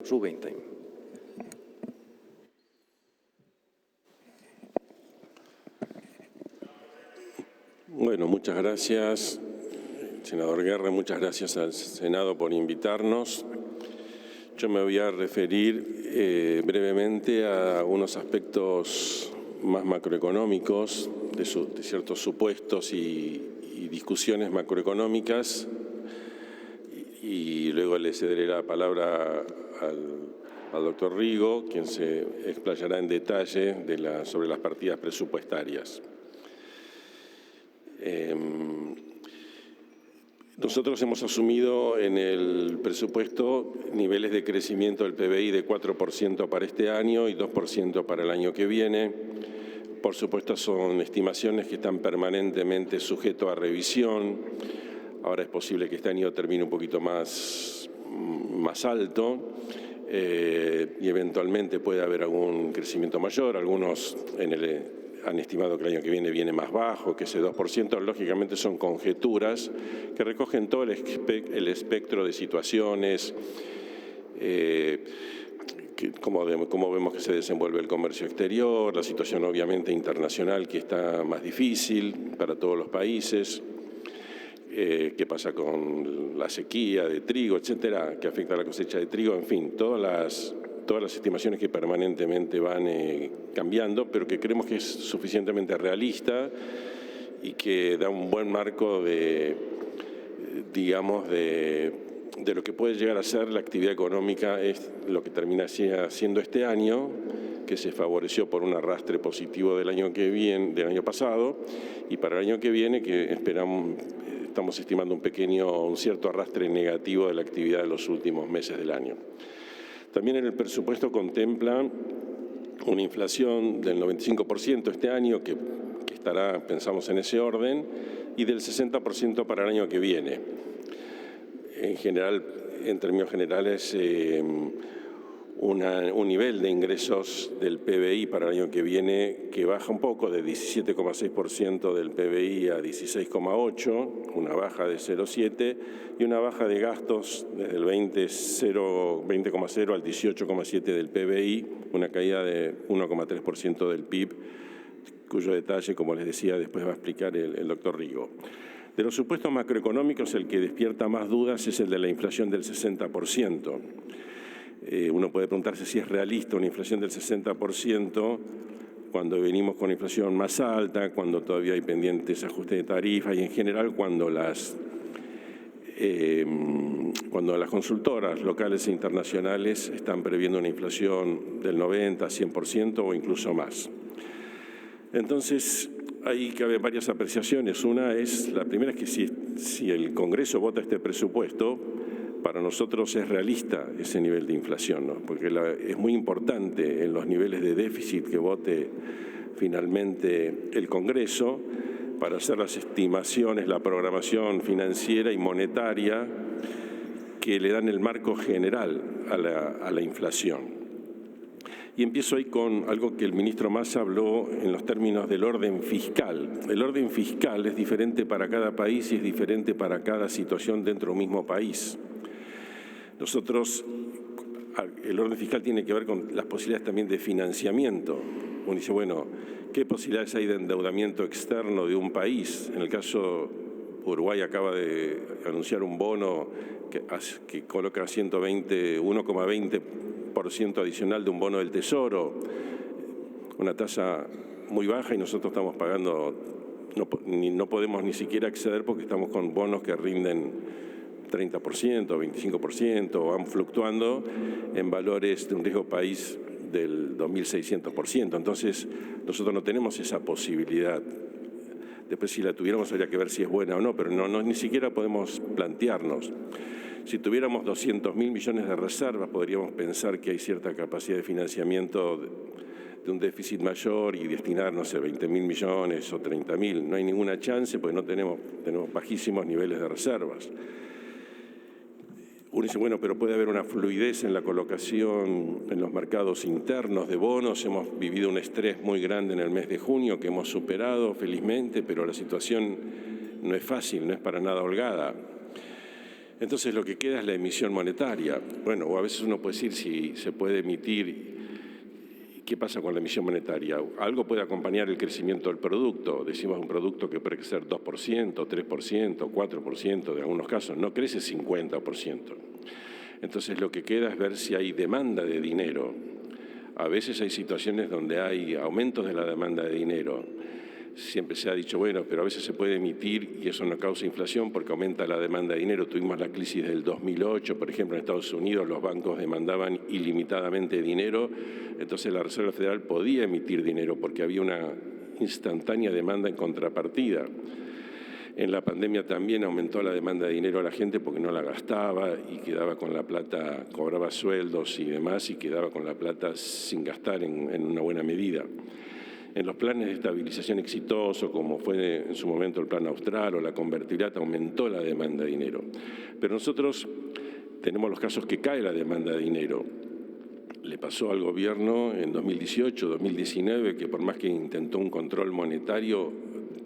Rubinstein. Bueno, muchas gracias, senador Guerra, muchas gracias al Senado por invitarnos. Yo me voy a referir brevemente a algunos aspectos más macroeconómicos de ciertos supuestos y discusiones macroeconómicas y luego le cederé la palabra al doctor Rigo, quien se explayará en detalle sobre las partidas presupuestarias. Nosotros hemos asumido en el presupuesto niveles de crecimiento del PBI de 4% para este año y 2% para el año que viene. Por supuesto, son estimaciones que están permanentemente sujetas a revisión. Ahora es posible que este año termine un poquito más alto y eventualmente puede haber algún crecimiento mayor. Algunos han estimado que el año que viene más bajo, que ese 2%, lógicamente son conjeturas que recogen todo el espectro de situaciones, cómo vemos que se desenvuelve el comercio exterior, la situación obviamente internacional que está más difícil para todos los países, qué pasa con la sequía de trigo, etcétera, que afecta a la cosecha de trigo, en fin, todas las estimaciones que permanentemente van cambiando, pero que creemos que es suficientemente realista y que da un buen marco de lo que puede llegar a ser la actividad económica, es lo que termina siendo este año, que se favoreció por un arrastre positivo del año pasado, y para el año que viene, que estamos estimando un cierto arrastre negativo de la actividad de los últimos meses del año. También en el presupuesto contempla una inflación del 95% este año, que estará, pensamos, en ese orden, y del 60% para el año que viene. En general, en términos generales, un nivel de ingresos del PBI para el año que viene que baja un poco de 17,6% del PBI a 16,8%, una baja de 0,7% y una baja de gastos desde el 20,0 al 18,7% del PBI, una caída de 1,3% del PIB, cuyo detalle, como les decía, después va a explicar el doctor Rigo. De los supuestos macroeconómicos, el que despierta más dudas es el de la inflación del 60%. Uno puede preguntarse si es realista una inflación del 60% cuando venimos con inflación más alta, cuando todavía hay pendientes ajustes de tarifas y en general cuando las consultoras locales e internacionales están previendo una inflación del 90%, 100% o incluso más. Entonces, ahí cabe varias apreciaciones. La primera es que si el Congreso vota este presupuesto, para nosotros es realista ese nivel de inflación, ¿no? Porque es muy importante en los niveles de déficit que vote finalmente el Congreso para hacer las estimaciones, la programación financiera y monetaria que le dan el marco general a la inflación. Y empiezo ahí con algo que el ministro Massa habló en los términos del orden fiscal. El orden fiscal es diferente para cada país y es diferente para cada situación dentro de un mismo país. El orden fiscal tiene que ver con las posibilidades también de financiamiento. Uno dice, bueno, ¿qué posibilidades hay de endeudamiento externo de un país? En el caso, Uruguay acaba de anunciar un bono que coloca 1,20% adicional de un bono del Tesoro, una tasa muy baja y nosotros estamos pagando, no podemos ni siquiera acceder porque estamos con bonos que rinden 30%, 25%, van fluctuando en valores de un riesgo país del 2.600%. Entonces, nosotros no tenemos esa posibilidad. Después, si la tuviéramos, habría que ver si es buena o no, pero ni siquiera podemos plantearnos. Si tuviéramos 200.000 millones de reservas, podríamos pensar que hay cierta capacidad de financiamiento de un déficit mayor y destinar, no sé, 20.000 millones o 30.000. No hay ninguna chance porque tenemos bajísimos niveles de reservas. Uno dice, bueno, pero puede haber una fluidez en la colocación en los mercados internos de bonos. Hemos vivido un estrés muy grande en el mes de junio que hemos superado felizmente, pero la situación no es fácil, no es para nada holgada. Entonces lo que queda es la emisión monetaria. Bueno, o a veces uno puede decir si se puede emitir. ¿Qué pasa con la emisión monetaria? Algo puede acompañar el crecimiento del producto. Decimos un producto que puede crecer 2%, 3%, 4%, en algunos casos no crece 50%. Entonces lo que queda es ver si hay demanda de dinero. A veces hay situaciones donde hay aumentos de la demanda de dinero. Siempre se ha dicho, bueno, pero a veces se puede emitir y eso no causa inflación porque aumenta la demanda de dinero. Tuvimos la crisis del 2008, por ejemplo, en Estados Unidos los bancos demandaban ilimitadamente dinero, entonces la Reserva Federal podía emitir dinero porque había una instantánea demanda en contrapartida. En la pandemia también aumentó la demanda de dinero a la gente porque no la gastaba y quedaba con la plata, cobraba sueldos y demás y quedaba con la plata sin gastar en una buena medida. En los planes de estabilización exitosos, como fue en su momento el Plan Austral o la convertibilidad, aumentó la demanda de dinero. Pero nosotros tenemos los casos que cae la demanda de dinero. Le pasó al gobierno en 2018, 2019, que por más que intentó un control monetario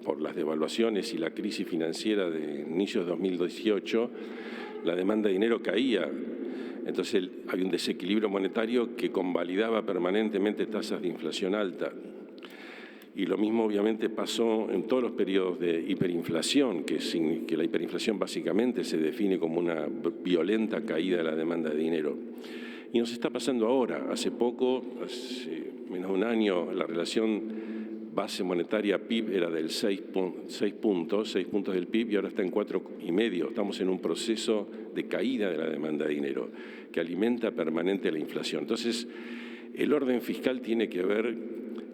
por las devaluaciones y la crisis financiera de inicios de 2018, la demanda de dinero caía. Entonces había un desequilibrio monetario que convalidaba permanentemente tasas de inflación alta. Y lo mismo obviamente pasó en todos los periodos de hiperinflación, que la hiperinflación básicamente se define como una violenta caída de la demanda de dinero. Y nos está pasando ahora. Hace poco, hace menos de un año, la relación base monetaria PIB era del 6 puntos del PIB y ahora está en 4,5. Estamos en un proceso de caída de la demanda de dinero que alimenta permanente la inflación. Entonces, el orden fiscal tiene que ver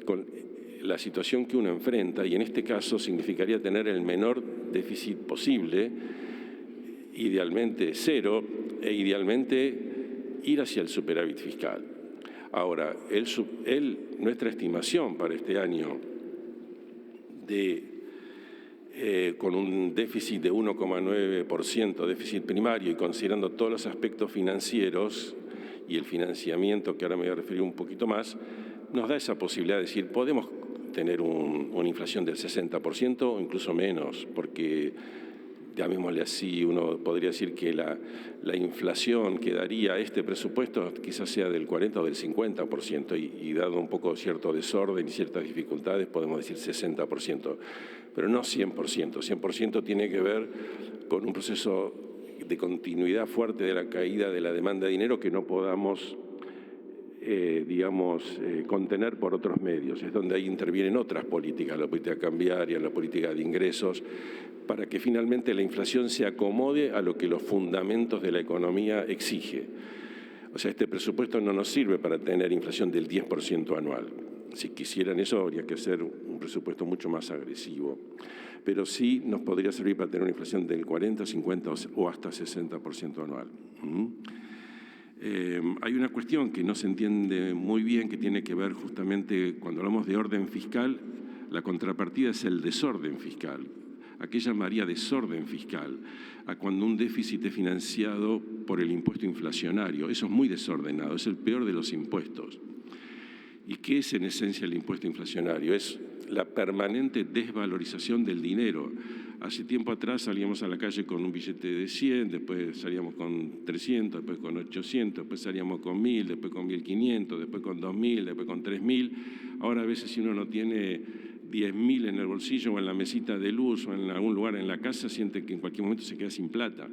con la situación que uno enfrenta y en este caso significaría tener el menor déficit posible, idealmente cero e idealmente ir hacia el superávit fiscal. Ahora, nuestra estimación para este año con un déficit de 1,9% déficit primario y considerando todos los aspectos financieros y el financiamiento, que ahora me voy a referir un poquito más, nos da esa posibilidad de decir, podemos tener una inflación del 60% o incluso menos, porque, llamémosle así, uno podría decir que la inflación que daría este presupuesto quizás sea del 40 o del 50% y dado un poco cierto desorden y ciertas dificultades podemos decir 60%, pero no 100%. 100% tiene que ver con un proceso de continuidad fuerte de la caída de la demanda de dinero que no podamos contener por otros medios. Es donde ahí intervienen otras políticas, la política cambiaria, la política de ingresos, para que finalmente la inflación se acomode a lo que los fundamentos de la economía exige. O sea, este presupuesto no nos sirve para tener inflación del 10% anual. Si quisieran eso, habría que hacer un presupuesto mucho más agresivo. Pero sí nos podría servir para tener una inflación del 40, 50 o hasta 60% anual. Hay una cuestión que no se entiende muy bien que tiene que ver justamente cuando hablamos de orden fiscal, la contrapartida es el desorden fiscal. ¿A qué llamaría desorden fiscal? A cuando un déficit es financiado por el impuesto inflacionario. Eso es muy desordenado, es el peor de los impuestos. ¿Y qué es en esencia el impuesto inflacionario? Es la permanente desvalorización del dinero. Hace tiempo atrás salíamos a la calle con un billete de 100, después salíamos con 300, después con 800, después salíamos con 1000, después con 1500, después con 2000, después con 3000. Ahora a veces si uno no tiene 10.000 en el bolsillo o en la mesita de luz o en algún lugar en la casa, siente que en cualquier momento se queda sin plata.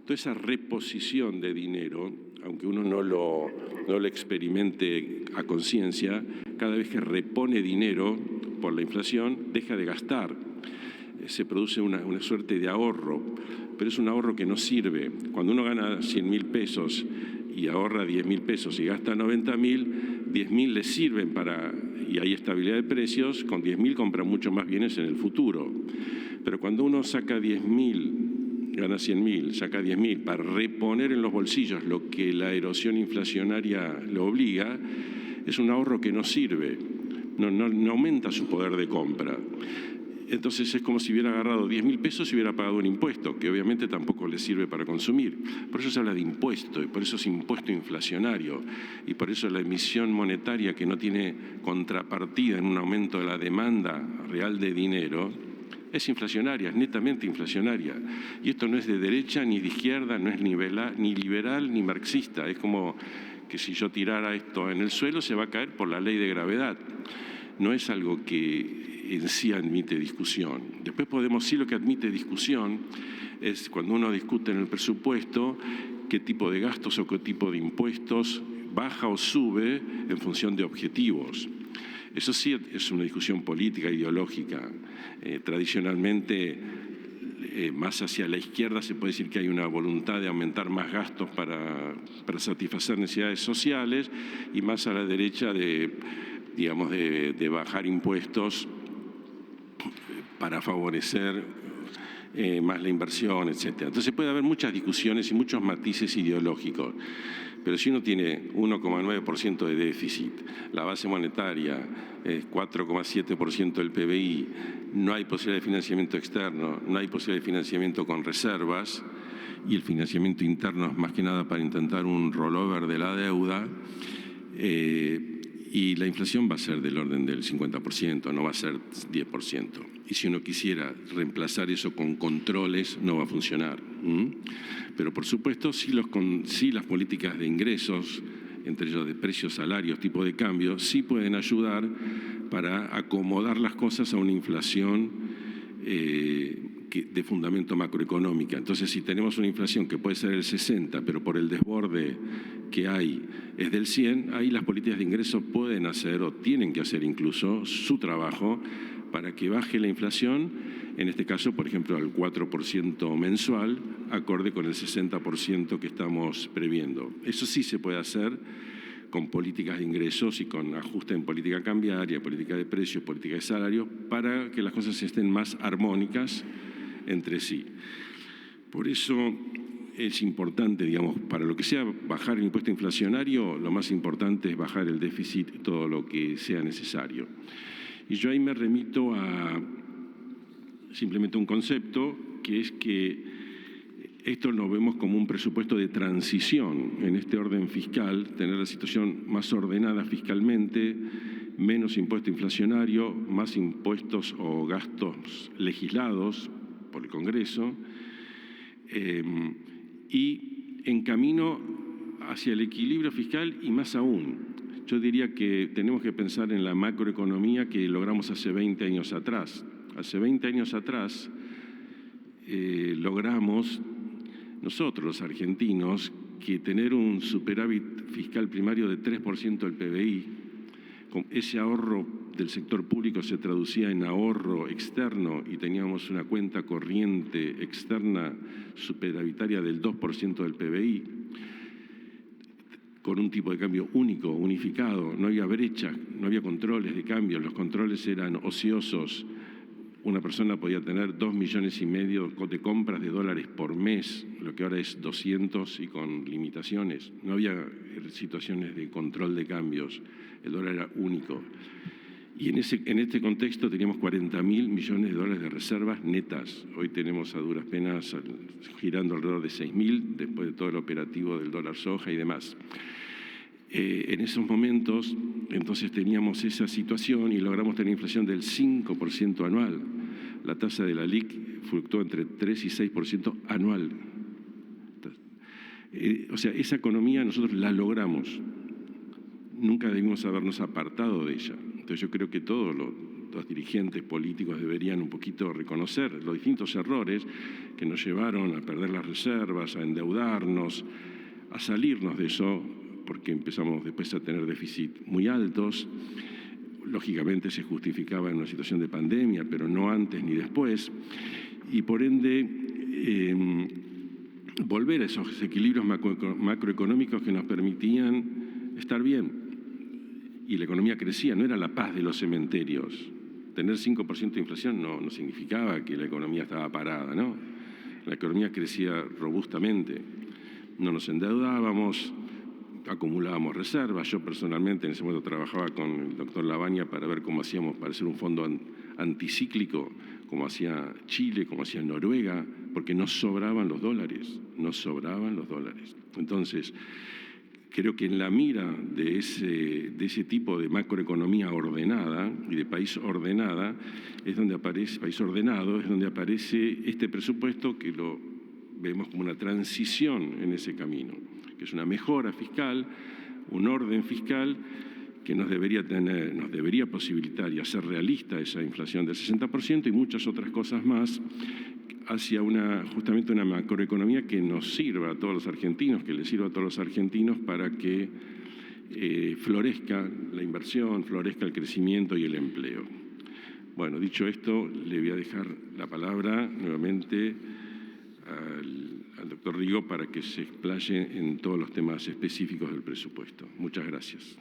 Toda esa reposición de dinero, aunque uno no lo experimente a conciencia, cada vez que repone dinero por la inflación, deja de gastar. Se produce una suerte de ahorro, pero es un ahorro que no sirve. Cuando uno gana 100.000 pesos y ahorra 10.000 pesos y gasta 90.000, 10.000 le sirven y hay estabilidad de precios, con 10.000 compra mucho más bienes en el futuro. Pero cuando uno saca 10.000, gana 100.000, saca 10.000 para reponer en los bolsillos lo que la erosión inflacionaria lo obliga, es un ahorro que no sirve, no aumenta su poder de compra. Entonces es como si hubiera agarrado 10.000 pesos y hubiera pagado un impuesto, que obviamente tampoco le sirve para consumir. Por eso se habla de impuesto, y por eso es impuesto inflacionario, y por eso la emisión monetaria que no tiene contrapartida en un aumento de la demanda real de dinero, es inflacionaria, es netamente inflacionaria. Y esto no es de derecha ni de izquierda, no es ni liberal ni marxista. Es como que si yo tirara esto en el suelo se va a caer por la ley de gravedad. No es algo que en sí admite discusión. Después podemos, sí, lo que admite discusión es cuando uno discute en el presupuesto qué tipo de gastos o qué tipo de impuestos baja o sube en función de objetivos. Eso sí es una discusión política, ideológica. Tradicionalmente, más hacia la izquierda se puede decir que hay una voluntad de aumentar más gastos para satisfacer necesidades sociales, y más a la derecha de bajar impuestos para favorecer más la inversión, etc. Entonces puede haber muchas discusiones y muchos matices ideológicos. Pero si uno tiene 1,9% de déficit, la base monetaria es 4,7% del PBI, no hay posibilidad de financiamiento externo, no hay posibilidad de financiamiento con reservas, y el financiamiento interno es más que nada para intentar un rollover de la deuda, y la inflación va a ser del orden del 50%, no va a ser 10%. Y si uno quisiera reemplazar eso con controles, no va a funcionar. Pero por supuesto, sí las políticas de ingresos, entre ellos de precios, salarios, tipo de cambio, sí pueden ayudar para acomodar las cosas a una inflación de fundamento macroeconómica. Entonces, si tenemos una inflación que puede ser el 60, pero por el desborde que hay es del 100, ahí las políticas de ingresos pueden hacer, o tienen que hacer incluso, su trabajo para que baje la inflación, en este caso, por ejemplo, al 4% mensual, acorde con el 60% que estamos previendo. Eso sí se puede hacer con políticas de ingresos y con ajuste en política cambiaria, política de precios, política de salarios, para que las cosas estén más armónicas entre sí. Por eso es importante, digamos, para lo que sea bajar el impuesto inflacionario, lo más importante es bajar el déficit todo lo que sea necesario. Y yo ahí me remito a simplemente un concepto, que es que esto lo vemos como un presupuesto de transición en este orden fiscal, tener la situación más ordenada fiscalmente, menos impuesto inflacionario, más impuestos o gastos legislados por el Congreso, y en camino hacia el equilibrio fiscal, y más aún. Yo diría que tenemos que pensar en la macroeconomía que logramos hace 20 años atrás. Hace 20 años atrás logramos nosotros, los argentinos, que tener un superávit fiscal primario de 3% del PBI, con ese ahorro del sector público se traducía en ahorro externo y teníamos una cuenta corriente externa superavitaria del 2% del PBI, con un tipo de cambio único, unificado, no había brecha, no había controles de cambio, los controles eran ociosos. Una persona podía tener 2,5 millones de compras de dólares por mes, lo que ahora es 200 y con limitaciones. No había situaciones de control de cambios, el dólar era único. Y en este contexto teníamos 40.000 millones de dólares de reservas netas. Hoy tenemos a duras penas girando alrededor de 6.000, después de todo el operativo del dólar soja y demás. En esos momentos, entonces, teníamos esa situación y logramos tener inflación del 5% anual. La tasa de la LIC fluctuó entre 3 y 6% anual. O sea, esa economía nosotros la logramos. Nunca debimos habernos apartado de ella. Entonces yo creo que todos los dirigentes políticos deberían un poquito reconocer los distintos errores que nos llevaron a perder las reservas, a endeudarnos, a salirnos de eso, porque empezamos después a tener déficit muy altos. Lógicamente se justificaba en una situación de pandemia, pero no antes ni después. Y por ende, volver a esos equilibrios macroeconómicos que nos permitían estar bien. Y la economía crecía, no era la paz de los cementerios. Tener 5% de inflación no significaba que la economía estaba parada, ¿no? La economía crecía robustamente. No nos endeudábamos, acumulábamos reservas. Yo personalmente en ese momento trabajaba con el doctor Labaña para ver cómo hacíamos para hacer un fondo anticíclico, como hacía Chile, como hacía Noruega, porque nos sobraban los dólares, nos sobraban los dólares. Entonces, creo que en la mira de ese tipo de macroeconomía ordenada y de país ordenada es donde aparece, país ordenado, es donde aparece este presupuesto que lo vemos como una transición en ese camino, que es una mejora fiscal, un orden fiscal que nos debería posibilitar y hacer realista esa inflación del 60% y muchas otras cosas más hacia justamente una macroeconomía que nos sirva a todos los argentinos, que les sirva a todos los argentinos para que florezca la inversión, florezca el crecimiento y el empleo. Bueno, dicho esto, le voy a dejar la palabra nuevamente al doctor Rigo para que se explaye en todos los temas específicos del presupuesto. Muchas gracias.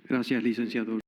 Gracias, licenciado.